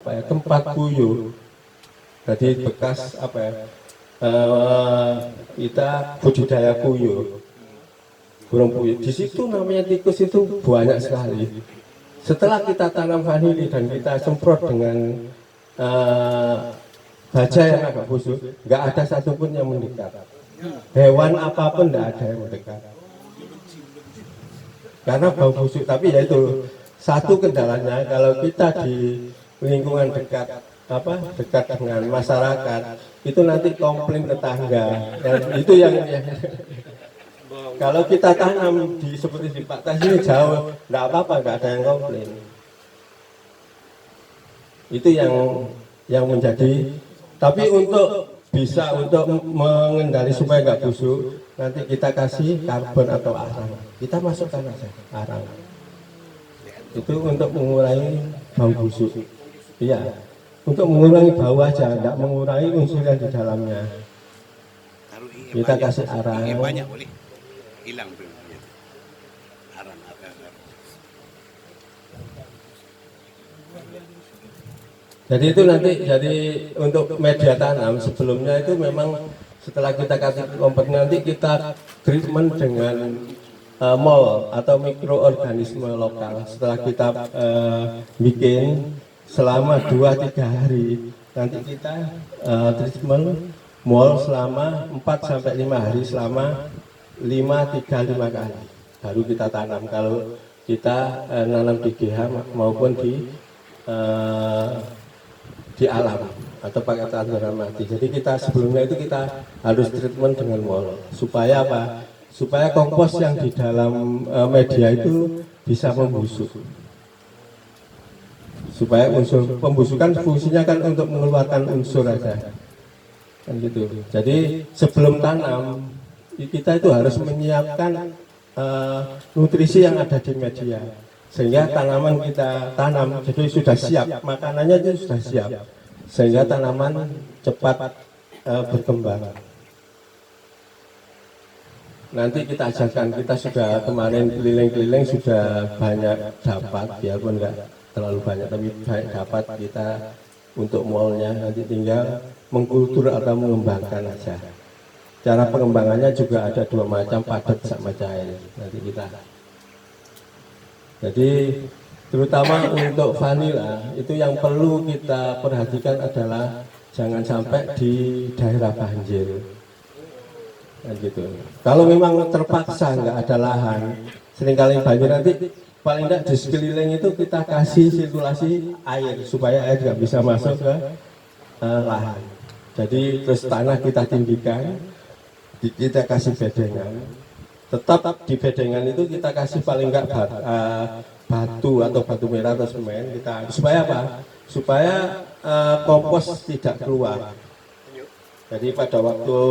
tempat kuyuh. Jadi bekas apa ya? Kita budidaya kuyuh, burung puyuh. Di situ namanya tikus itu banyak sekali. Setelah kita tanam vanili dan kita semprot dengan baja yang agak busuk, nggak ada satupun yang mendekat. Hewan apapun nggak ada yang mendekat. Karena bau busuk. Tapi ya itu satu kendalanya kalau kita di lingkungan dekat dengan masyarakat itu nanti komplain tetangga. Itu yang kalau kita tanam di seperti di Pak Tas ini jauh, nggak apa-apa, nggak ada yang komplain. Itu yang menjadi. Tapi untuk bisa untuk mengendali supaya nggak busuk, nanti kita kasih karbon atau arang. Kita masukkan aja arang. Itu untuk mengurangi bau busuk. Iya, untuk mengurangi bau aja, nggak mengurangi unsur yang di dalamnya. Kita kasih arang. Banyak boleh hilang tuh arang. Jadi itu nanti jadi untuk media tanam sebelumnya itu memang setelah kita kasih kompet nanti kita treatment dengan mol atau mikroorganisme lokal. Setelah kita bikin selama 2-3 hari, nanti kita treatment mol selama 4-5 hari selama 5 kali. Baru kita tanam. Kalau kita nanam di GH maupun di alam atau pakai tanduran mati. Jadi kita sebelumnya itu kita harus treatment dengan mol supaya apa? Supaya kompos yang di dalam media itu bisa membusuk. Supaya unsur pembusukan fungsinya kan untuk mengeluarkan unsur aja. Kan gitu. Jadi sebelum tanam kita itu harus menyiapkan nutrisi yang ada di media. Sehingga tanaman kita tanam jadi sudah siap, makanannya itu sudah siap, sehingga tanaman cepat berkembang. Nanti kita ajarkan, kita sudah kemarin keliling-keliling sudah banyak dapat, biarpun enggak terlalu banyak, tapi banyak dapat kita untuk molnya. Nanti tinggal mengkultur atau mengembangkan aja. Cara pengembangannya juga ada 2 macam, padat sama cair. Nanti kita. Jadi terutama untuk vanila itu yang perlu kita perhatikan adalah jangan sampai di daerah banjir. Nah, gitu. Kalau memang terpaksa nggak ada lahan, seringkali banjir nanti paling tidak di sekeliling itu kita kasih sirkulasi air supaya air nggak bisa masuk ke lahan. Jadi terus tanah kita tinggikan, kita kasih bedengan. Tetap di bedengan itu kita kasih paling enggak batu atau batu merah atau semen kita supaya apa? Supaya kompos tidak keluar. Jadi pada waktu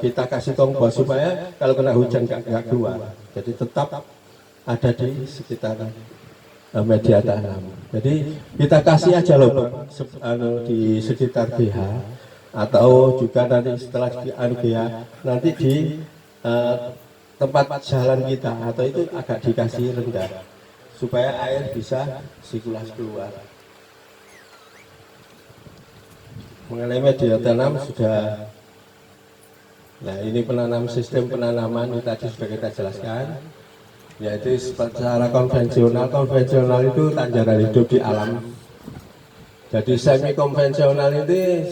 kita kasih kompos supaya kalau kena hujan enggak keluar. Jadi tetap ada di sekitar media tanam. Jadi kita kasih aja loh di sekitar GH atau juga nanti setelah di GH nanti di tempat jalan kita atau itu agak dikasih rendah supaya air bisa sirkulasi keluar. Mengenai media tanam sudah, nah ini sistem penanaman ini tadi sudah kita jelaskan, yaitu secara konvensional itu tanjakan hidup di alam. Jadi semi konvensional itu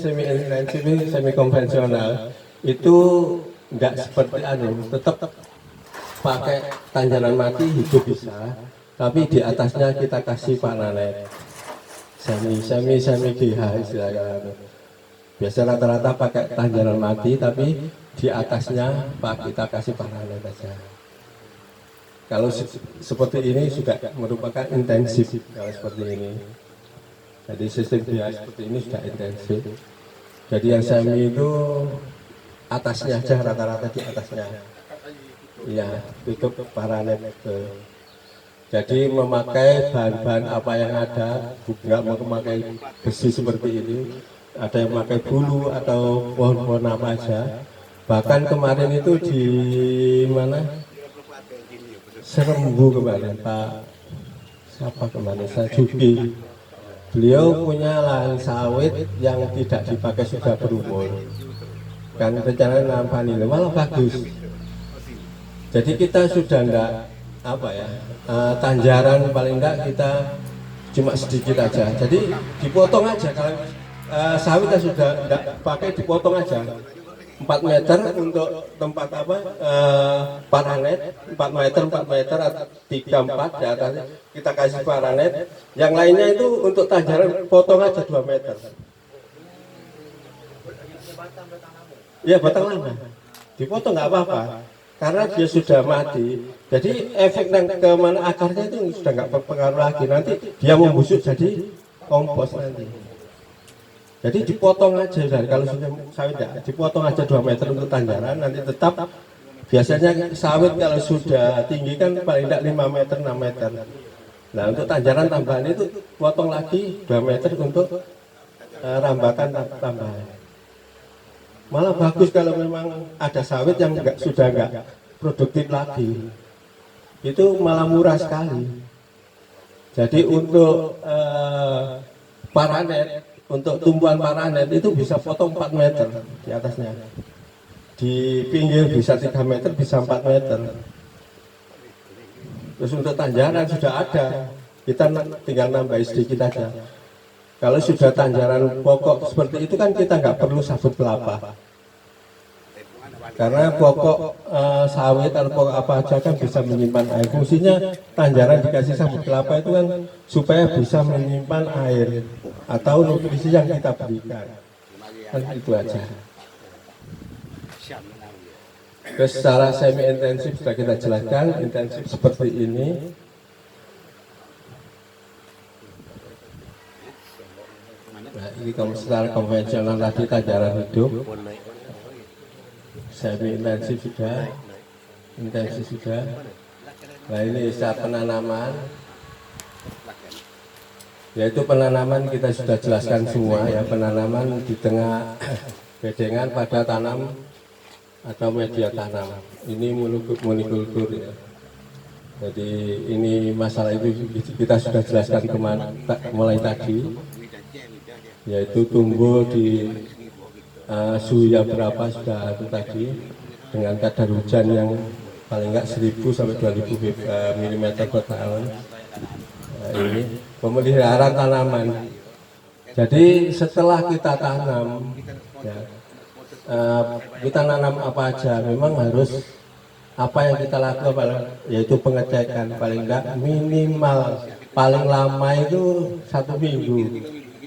semi konvensional itu enggak seperti tetap pakai tanjakan mati hidup bisa, tapi di atasnya kita kasih pananet semi GH istilahnya. Biasa rata-rata pakai tanjakan mati, tapi di atasnya kita kasih pananet aja. Kalau seperti ini sudah merupakan intensif kalau seperti ini. Jadi sistem GH seperti ini sudah intensif. Jadi yang semi itu atasnya aja, rata-rata di atasnya. Iya, tutup paranet. Jadi memakai bahan-bahan apa yang ada, nggak mau memakai besi seperti ini. Ada yang memakai bulu atau pohon-pohon apa aja. Bahkan kemarin itu di mana? Serembu kemarin, Pak. Siapa kemarin? Saya Juki. beliau punya lahan sawit yang tidak dipakai sudah berumur, kan rencana nanam vanila malah bagus. Jadi kita sudah enggak apa ya, tanjaran paling enggak kita cuma sedikit aja. Jadi dipotong aja kalau sawitnya sudah enggak pakai, dipotong aja 4 meter untuk tempat apa, paranet 4 meter 4 meter atau 3-4 di atasnya kita kasih paranet, yang lainnya itu untuk tanjaran potong aja 2 meter. Ya batang lama dipotong nggak apa-apa karena dia sudah mati, jadi efek yang ke mana akarnya itu sudah nggak berpengaruh lagi, nanti dia membusuk jadi kompos nanti. Jadi dipotong aja, dan kalau sudah sawit ya, dipotong aja 2 meter untuk tanjaran, nanti tetap biasanya sawit kalau sudah tinggi kan paling tidak 5 meter 6 meter. Nah untuk tanjaran tambahan itu potong lagi 2 meter untuk rambakan tambahan. Malah bagus kalau memang ada sawit yang sudah enggak produktif lagi, itu malah murah sekali. Jadi untuk paranet, untuk tumbuhan paranet itu bisa potong 4 meter di atasnya, di pinggir bisa 3 meter, bisa 4 meter. Terus untuk tanjaran sudah ada, kita tinggal nambah sedikit aja. Kalau sudah tanjaran pokok seperti itu kan kita nggak perlu sabut kelapa, karena pokok sawit atau pokok apa aja kan bisa menyimpan air. Fungsinya tanjaran dikasih sabut kelapa itu kan supaya bisa menyimpan air atau nutrisi yang kita berikan, kan itu aja. Terus secara semi intensif sudah kita jelaskan, intensif seperti ini. Nah ini kalau secara konvensional tadi tanjaran hidup, semi intensif sudah, intensif sudah. Nah ini saat penanaman, yaitu penanaman kita sudah jelaskan semua ya, penanaman di tengah bedengan pada tanam atau media tanam. Ini monokultur ya. Jadi ini masalah itu kita sudah jelaskan mulai tadi, yaitu tumbuh di suhu yang berapa sudah itu tadi, dengan kadar hujan yang paling enggak 1000 sampai 2000 mm per tahun. Nah, ini pemeliharaan tanaman. Jadi setelah kita tanam, ya, kita nanam apa aja, memang harus apa yang kita lakukan, yaitu pengecekan paling enggak minimal, paling lama itu 1 minggu,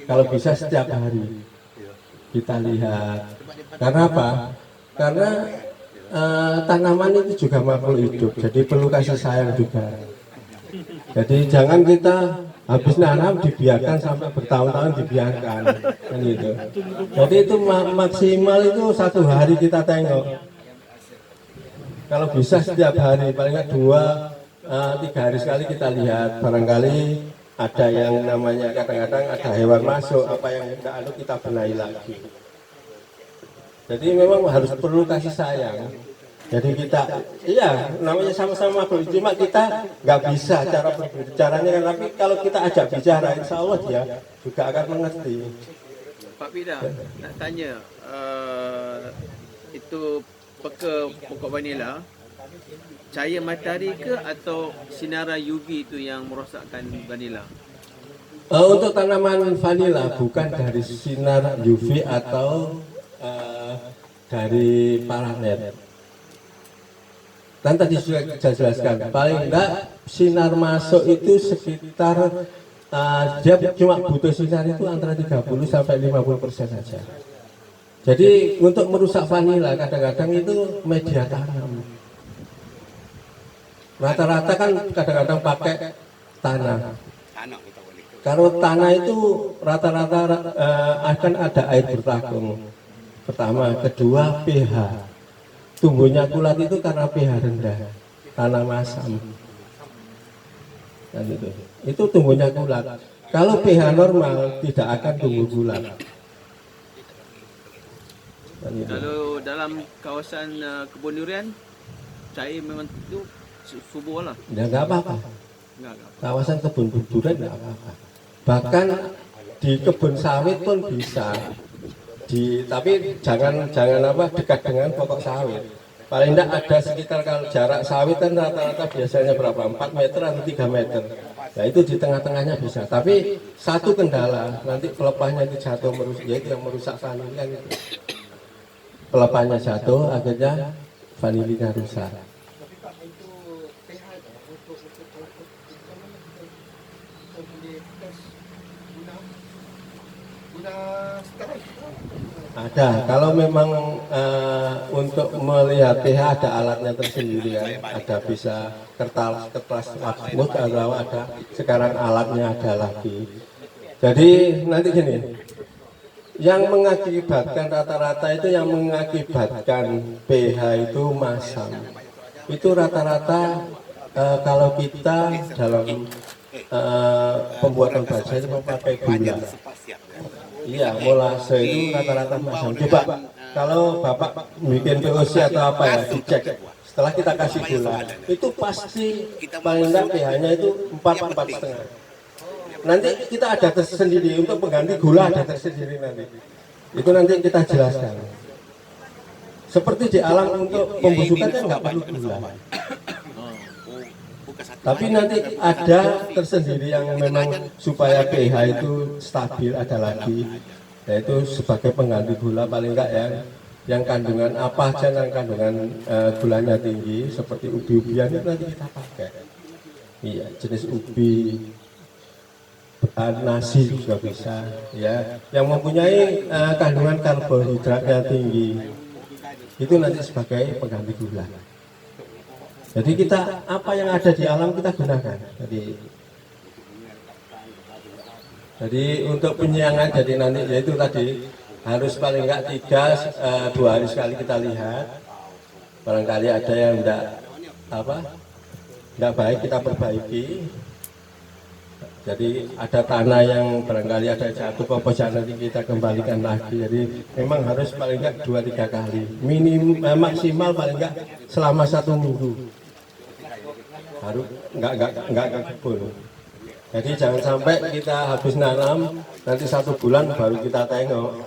kalau bisa setiap hari kita lihat. Karena apa? Karena tanaman itu juga makhluk hidup, jadi perlu kasih sayang juga. Jadi jangan kita habis nanam dibiarkan sampai bertahun-tahun dibiarkan, kan gitu. Jadi itu maksimal itu 1 hari kita tengok. Kalau bisa setiap hari, paling nggak 2-3 hari sekali kita lihat. Barangkali ada yang namanya kadang-kadang ada hewan masuk, apa yang tidak ada kita benahi lagi. Jadi memang harus perlu kasih sayang. Jadi kita, iya namanya sama-sama makhluk, cuma kita nggak bisa cara berbicaranya kan, tapi kalau kita ajak bicara, insya Allah dia juga akan mengerti. Pak Pida, nak tanya, itu peka pokok vanila, cahaya matahari ke atau sinaran UV itu yang merosakkan vanila? Untuk tanaman vanila bukan dari sinar UV atau dari paranet. Dan tadi sudah saya jelaskan, paling enggak sinar masuk itu sekitar dia cuma butuh sinar itu antara 30 sampai 50% saja. Jadi untuk merusak vanila kadang-kadang itu media tanam. Rata-rata kan kadang-kadang pakai tanah. Kalau tanah itu rata-rata akan ada air bertakung. Pertama, kedua pH. Tumbuhnya kulat itu karena pH rendah, tanah masam. Dan itu tumbuhnya kulat. Kalau pH normal tidak akan tumbuh kulat. Kalau dalam kawasan kebun durian, cahaya memang itu subuh lah. Ya nggak apa-apa. Kawasan kebun durian nggak apa-apa. Bahkan di kebun sawit pun bisa. Tapi jangan dekat dengan pokok sawit. Paling tidak ada sekitar, kalau jarak sawit kan rata-rata biasanya berapa? 4 meter atau 3 meter. Nah itu di tengah-tengahnya bisa. Tapi satu kendala, nanti pelepahnya itu jatuh, yaitu yang merusak vanili kan itu. Pelepahnya jatuh, akhirnya vanilinya rusak. Ada, kalau memang untuk melihat pH ada alatnya tersendiri ya, ada bisa kertas makmut atau ada sekarang alatnya ada lagi. Jadi nanti gini, yang mengakibatkan rata-rata itu yang mengakibatkan pH itu masam. Itu rata-rata kalau kita dalam pembuatan baja itu memakai gula. Iya, molase itu rata-rata masam. Coba kalau Bapak bikin POC atau apa ya, dicek. Setelah kita kasih gula, itu pasti paling enggak pH-nya itu 4,5. Nanti kita ada tersendiri untuk pengganti gula, ada tersendiri nanti. Itu nanti kita jelaskan. Seperti di alam untuk pembusukannya nggak perlu gula. Tapi nanti ada tersendiri yang memang supaya pH itu stabil ada lagi, yaitu sebagai pengganti gula paling enggak ya, yang kandungan apa aja yang kandungan gulanya tinggi seperti ubi-ubian itu nanti kita pakai. Iya, jenis ubi, nasi juga bisa, ya, yang mempunyai kandungan karbohidratnya tinggi itu nanti sebagai pengganti gula. Jadi kita apa yang ada di alam kita gunakan. Jadi untuk penyiangan jadi nanti yaitu tadi harus paling enggak 2 hari sekali kita lihat. Barangkali ada yang enggak baik kita perbaiki. Jadi ada tanah yang barangkali ada jatuh komposan nanti kita kembalikan lagi. Jadi memang harus paling enggak 2-3 kali. Maksimal paling enggak selama 1 minggu. Harus enggak kebun. Jadi jangan sampai kita habis nanam nanti 1 bulan baru kita tengok.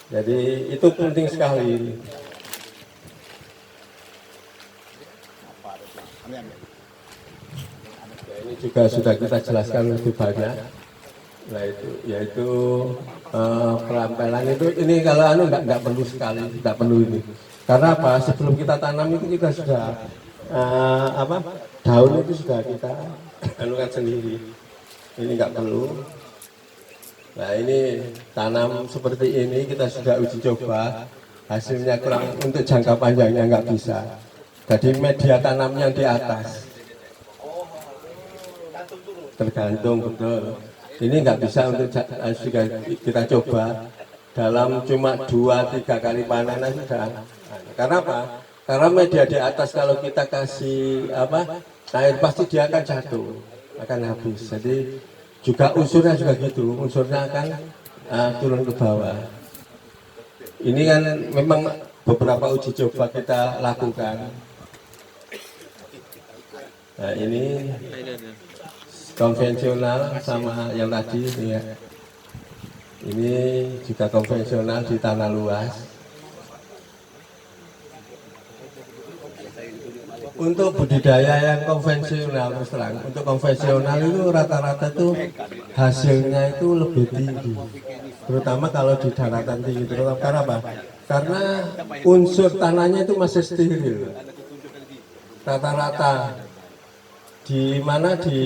Jadi itu penting sekali. Ini juga sudah kita jelaskan lebih banyak. Nah itu yaitu perampelan itu ini kalau enggak perlu sekali, enggak perlu ini. Karena apa? Sebelum kita tanam itu kita sudah daun itu sudah kita anukan sendiri. Ini enggak perlu. Nah ini tanam seperti ini kita sudah uji coba, hasilnya kurang untuk jangka panjangnya enggak bisa. Jadi media tanamnya di atas. Tergantung betul. Ini enggak bisa untuk kita coba dalam cuma 2-3 kali panen sudah. Karena apa? Karena media di atas kalau kita kasih air pasti dia akan jatuh, akan habis. Jadi juga unsurnya juga gitu, unsurnya akan turun ke bawah. Ini kan memang beberapa uji coba kita lakukan. Nah ini konvensional sama yang tadi ini ya. Ini juga konvensional di tanah luas. Untuk budidaya yang konvensional terus terang, untuk konvensional itu rata-rata itu hasilnya itu lebih tinggi, terutama kalau di daratan tinggi. Terutama karena apa? Karena unsur tanahnya itu masih steril. Rata-rata di mana di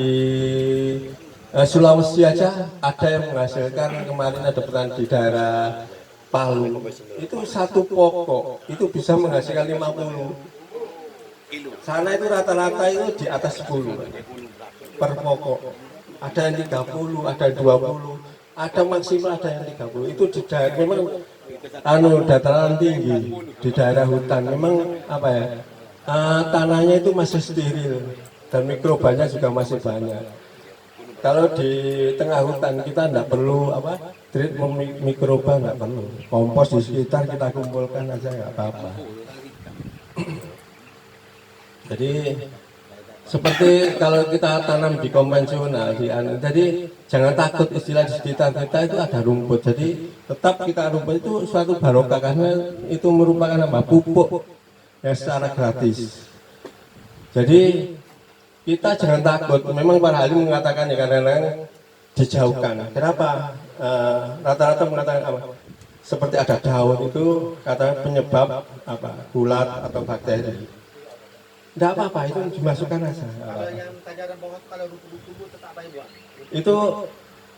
Sulawesi aja ada yang menghasilkan, kemarin ada petani di daerah Palu itu 1 pokok itu bisa menghasilkan 50. Sana itu rata-rata itu di atas 10 per pokok. Ada yang 30, ada 20, ada maksimal ada yang 30. Itu di daerah memang dataran tinggi, di daerah hutan. Memang tanahnya itu masih steril dan mikrobanya juga masih banyak. Kalau di tengah hutan kita tidak perlu treatment mikroba, nggak perlu. Kompos di sekitar kita kumpulkan aja nggak apa-apa. Jadi seperti kalau kita tanam di konvensional, jadi jangan takut, istilah di sekitar kita itu ada rumput. Jadi tetap kita rumput itu suatu barokah karena itu merupakan apa? Pupuk yang secara gratis. Jadi kita jangan takut. Memang para ahli mengatakan ya kadang-kadang dijauhkan. Kenapa? Rata-rata mengatakan apa? Seperti ada daun itu katanya penyebab apa? Gulat atau bakteri. Tidak apa-apa, itu dimasukkan aja. Kalau yang tajaran bawah kalau rumput tumbuh tetap apa buat? Itu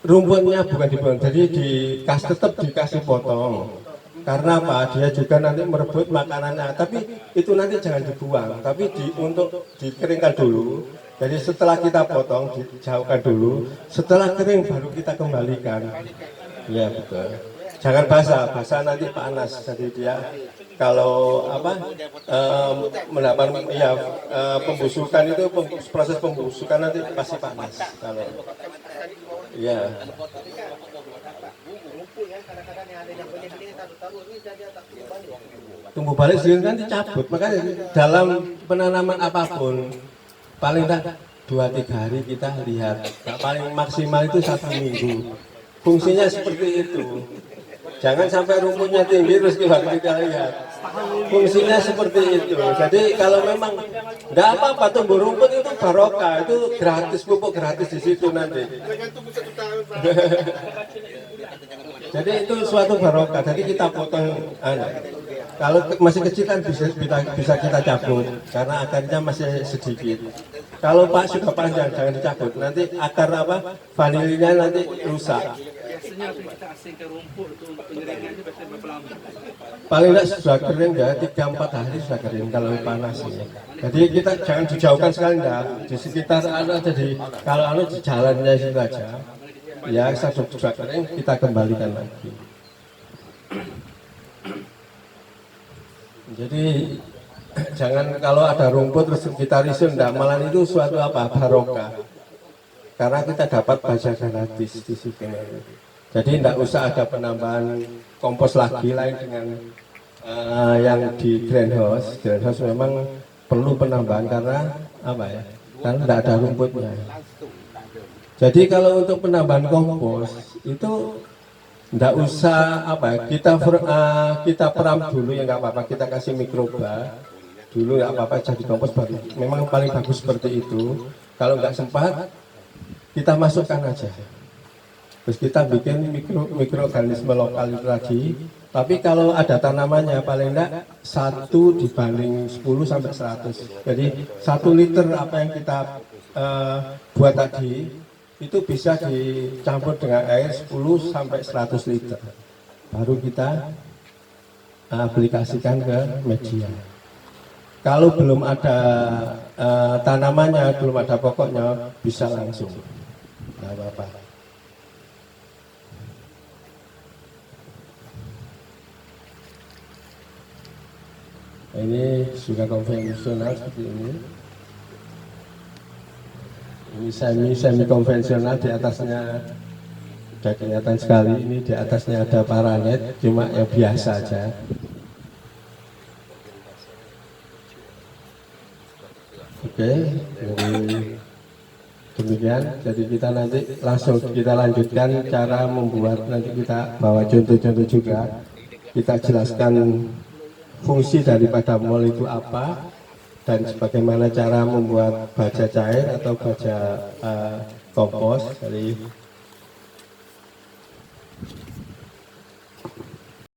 rumputnya bukan dibuang, jadi tetap dikasih potong. Karena apa? Dia juga nanti merebut makanannya. Tapi itu nanti jangan dibuang, tapi untuk dikeringkan dulu. Jadi setelah kita potong, dijauhkan dulu. Setelah kering baru kita kembalikan. Ya betul. Jangan basah nanti panas. Jadi dia kalau apa mendapat ya pembusukan itu proses pembusukan nanti pasti panas. Kalau ya. Tumbuh balik sendiri kan dicabut, makanya dalam penanaman apapun paling tak 2-3 hari kita lihat, nah, paling maksimal itu 1 minggu. Fungsinya seperti itu. Jangan sampai rumputnya tinggi terus baru kita lihat. Fungsinya seperti itu. Jadi kalau memang nggak apa-apa tumbuh rumput itu barokah, itu gratis, pupuk gratis di situ nanti. Jadi itu suatu barokah. Jadi kita potong. Kalau masih kecil kan bisa kita cabut karena akarnya masih sedikit. Kalau Pak sudah panjang jangan dicabut. Nanti akar apa vanilinya nanti rusak. Biasanya kita asingkan rumput untuk pengeringan itu biasanya berapa lama? Paling tidak sudah kering ya 3-4 hari sudah kering kalau panas ya. Jadi kita jangan dijauhkan sekali enggak. Di sekitar jadi kalau di jalannya situ aja. Ya sudah kering kita kembalikan lagi. Jadi jangan kalau ada rumput terus kita risau enggak, malah itu suatu apa barokah. Karena kita dapat baja gratis di situ. Jadi tidak usah ada penambahan kompos lagi lain dengan yang di greenhouse. Greenhouse memang perlu penambahan karena apa ya? Karena tidak ada rumputnya. Jadi kalau untuk penambahan kompos itu tidak usah apa kita peram dulu ya nggak apa-apa, kita kasih mikroba dulu nggak apa-apa jadi kompos baru. Memang paling bagus seperti itu. Kalau nggak sempat kita masukkan aja. Terus kita bikin mikroorganisme lokal itu tadi. Tapi kalau ada tanamannya paling enggak 1 dibanding 10 sampai 100. Jadi 1 liter apa yang kita buat tadi itu bisa dicampur dengan air 10 sampai 100 liter. Baru kita aplikasikan ke media. Kalau belum ada tanamannya, belum ada pokoknya, bisa langsung. Nggak apa-apa. Ini juga konvensional seperti ini. Ini semi konvensional, di atasnya sudah kelihatan sekali. Ini di atasnya ada paranet, cuma yang biasa aja. Oke, jadi demikian. Jadi kita nanti langsung kita lanjutkan cara membuat. Nanti kita bawa contoh-contoh juga. Kita jelaskan fungsi daripada mol itu apa dan bagaimana cara membuat baja cair atau baja kompos. Jadi